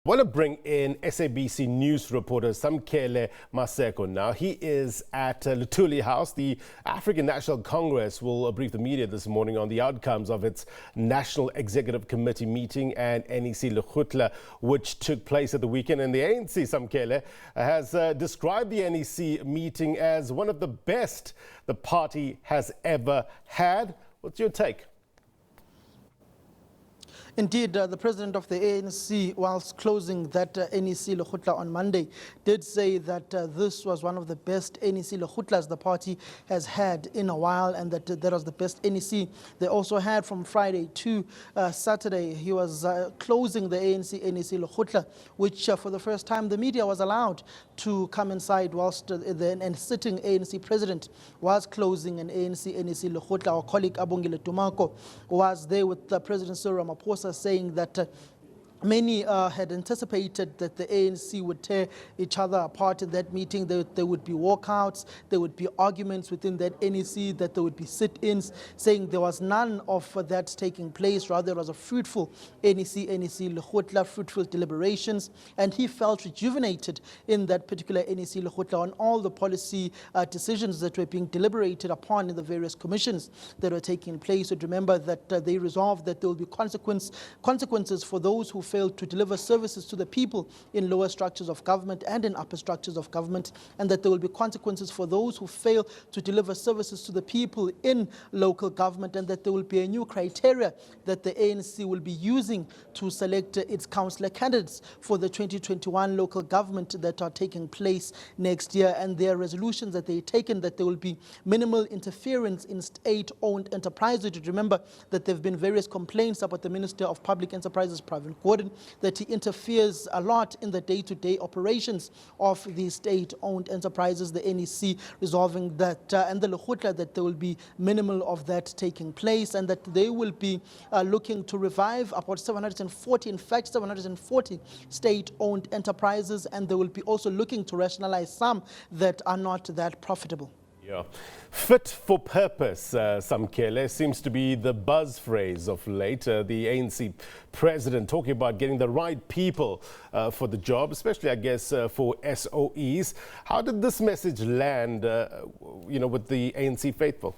I want to bring in SABC News reporter Samkele Maseko now. He is at Luthuli House. The African National Congress will brief the media this morning on the outcomes of its National Executive Committee meeting and NEC Legotla, which took place at the weekend. And the ANC, Samkele, has described the NEC meeting as one of the best the party has ever had. What's your take? Indeed, the president of the ANC, whilst closing that NEC Legotla on Monday, did say that this was one of the best NEC Legotlas the party has had in a while, and that that was the best NEC they also had from Friday to Saturday. He was closing the ANC NEC Legotla, which for the first time the media was allowed to come inside whilst the sitting ANC president was closing an ANC NEC Legotla. Our colleague Abongile Tumako was there with the President Cyril Ramaphosa, saying that many had anticipated that the ANC would tear each other apart in that meeting. There would be walkouts, there would be arguments within that NEC, that there would be sit-ins, saying there was none of that taking place. Rather, it was a fruitful NEC Legotla, fruitful deliberations, and he felt rejuvenated in that particular NEC Legotla on all the policy decisions that were being deliberated upon in the various commissions that were taking place. So remember that they resolved that there will be consequences for those who failed to deliver services to the people in lower structures of government and in upper structures of government, and that there will be consequences for those who fail to deliver services to the people in local government, and that there will be a new criteria that the ANC will be using to select its councillor candidates for the 2021 local government that are taking place next year. And there are resolutions that they've taken that there will be minimal interference in state-owned enterprises. Remember that there have been various complaints about the Minister of Public Enterprises, Pravin Gordhan, that he interferes a lot in the day-to-day operations of the state-owned enterprises. The NEC resolving that, and the Legotla, that there will be minimal of that taking place, and that they will be looking to revive about 740, in fact 740 state-owned enterprises, and they will be also looking to rationalize some that are not that profitable. Yeah. Fit for purpose, Samkele, seems to be the buzz phrase of late. The ANC president talking about getting the right people for the job, especially, I guess, for SOEs. How did this message land, with the ANC faithful?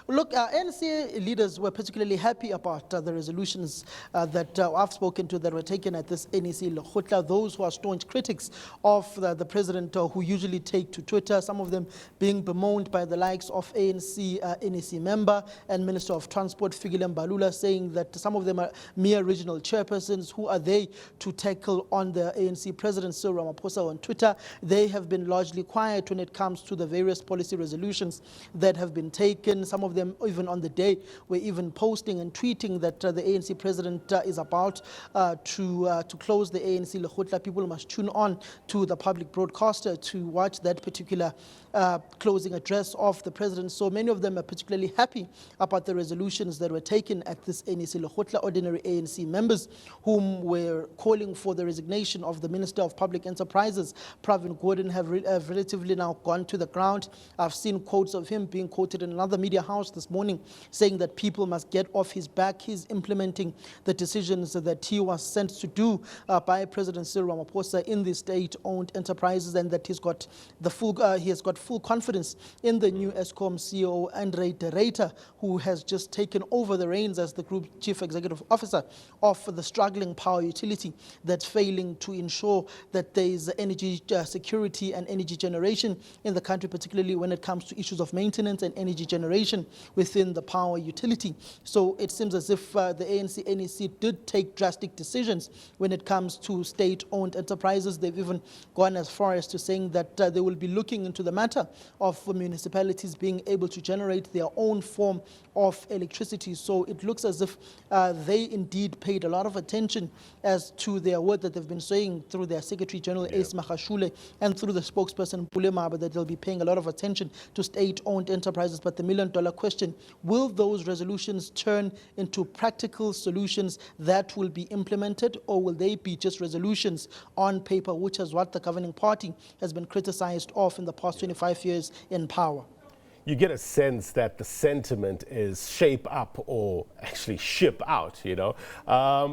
Look, ANC leaders were particularly happy about the resolutions that I've spoken to that were taken at this NEC Legotla. Those who are staunch critics of the president, who usually take to Twitter, some of them being bemoaned by the likes of ANC NEC member and Minister of Transport Fikile Mbalula, saying that some of them are mere regional chairpersons. Who are they to tackle on the ANC president Cyril Ramaphosa on Twitter? They have been largely quiet when it comes to the various policy resolutions that have been taken. Some of them, even on the day, were even posting and tweeting that the ANC president is about to close the ANC Legotla. People must tune on to the public broadcaster to watch that particular closing address of the president. So many of them are particularly happy about the resolutions that were taken at this NEC Legotla. Ordinary ANC members whom were calling for the resignation of the Minister of Public Enterprises, Pravin Gordhan, have relatively now gone to the ground. I've seen quotes of him being quoted in another media house this morning, saying that people must get off his back. He's implementing the decisions that he was sent to do by President Cyril Ramaphosa in the state-owned enterprises, and that he has got full confidence in the new Eskom CEO, Andre de Ruyter, who has just taken over the reins as the Group Chief Executive Officer of the struggling power utility that's failing to ensure that there is energy security and energy generation in the country, particularly when it comes to issues of maintenance and energy generation within the power utility. So it seems as if the ANC NEC did take drastic decisions when it comes to state-owned enterprises. They've even gone as far as to saying that they will be looking into the matter of municipalities being able to generate their own form of electricity. So it looks as if they indeed paid a lot of attention as to their word that they've been saying through their Secretary General Ace Magashule and through the spokesperson Pulema, that they'll be paying a lot of attention to state-owned enterprises. But the million-dollar question, will those resolutions turn into practical solutions that will be implemented, or will they be just resolutions on paper, which is what the governing party has been criticized of in the past 25 years in power? you get a sense that the sentiment is shape up or actually ship out, you know.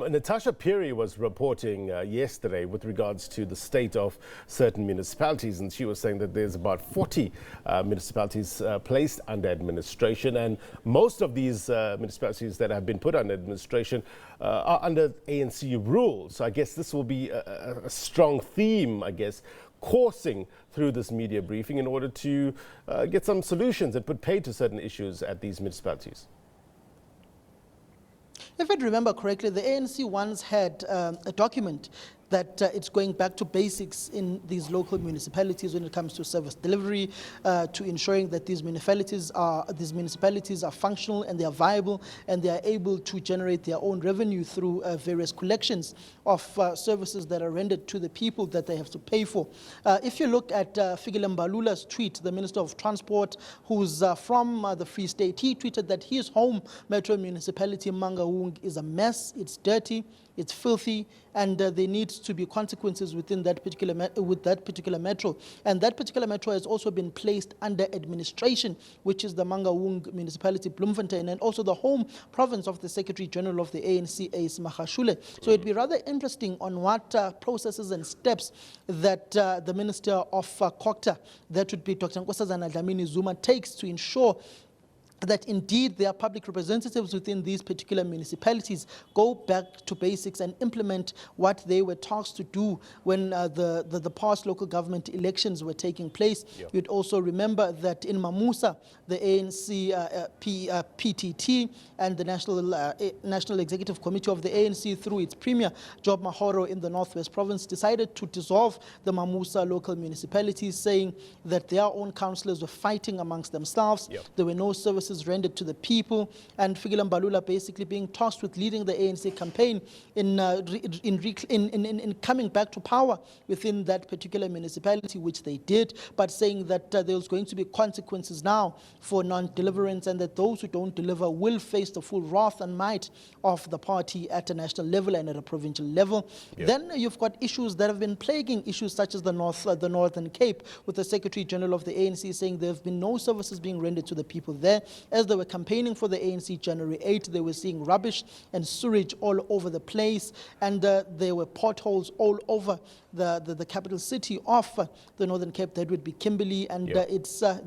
Natasha Piri was reporting yesterday with regards to the state of certain municipalities, and she was saying that there's about 40 municipalities placed under administration, and most of these municipalities that have been put under administration are under ANC rules. So I guess this will be a strong theme, I guess, coursing through this media briefing in order to get some solutions and put paid to certain issues at these municipalities. If I remember correctly, the ANC once had a document that it's going back to basics in these local municipalities when it comes to service delivery, to ensuring that these municipalities are functional and they are viable and they are able to generate their own revenue through various collections of services that are rendered to the people that they have to pay for. If you look at Fikile Mbalula's tweet, the Minister of Transport, who's from the Free State, he tweeted that his home metro municipality, Mangaung, is a mess, it's dirty, it's filthy, and there needs to be consequences within that particular metro. And that particular metro has also been placed under administration, which is the Mangaung municipality, Bloemfontein, and also the home province of the Secretary General of the ANC, Ace Magashule. So it'd be rather interesting on what processes and steps that the Minister of COGTA, that would be Dr. Nkosazana Dlamini Zuma, takes to ensure that indeed their public representatives within these particular municipalities go back to basics and implement what they were tasked to do when the past local government elections were taking place. Yep. You'd also remember that in Mamusa, the ANC PTT and the National Executive Committee of the ANC through its Premier, Job Mahoro in the Northwest Province, decided to dissolve the Mamusa local municipalities, saying that their own councillors were fighting amongst themselves. Yep. There were no services rendered to the people, and Fikile Mbalula basically being tasked with leading the ANC campaign in coming back to power within that particular municipality, which they did, but saying that there was going to be consequences now for non-deliverance, and that those who don't deliver will face the full wrath and might of the party at a national level and at a provincial level. Yep. Then you've got issues that have been plaguing issues such as the Northern Cape, with the Secretary General of the ANC saying there have been no services being rendered to the people there. As they were campaigning for the ANC January 8, they were seeing rubbish and sewage all over the place, and there were potholes all over the capital city of the Northern Cape, that would be Kimberley, and yep.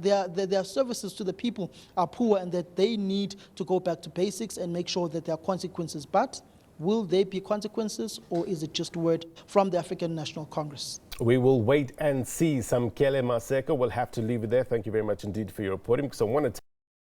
Their services to the people are poor, and that they need to go back to basics and make sure that there are consequences. But will there be consequences, or is it just word from the African National Congress? We will wait and see. Samkele Maseko, we'll have to leave it there. Thank you very much indeed for your reporting, because I want to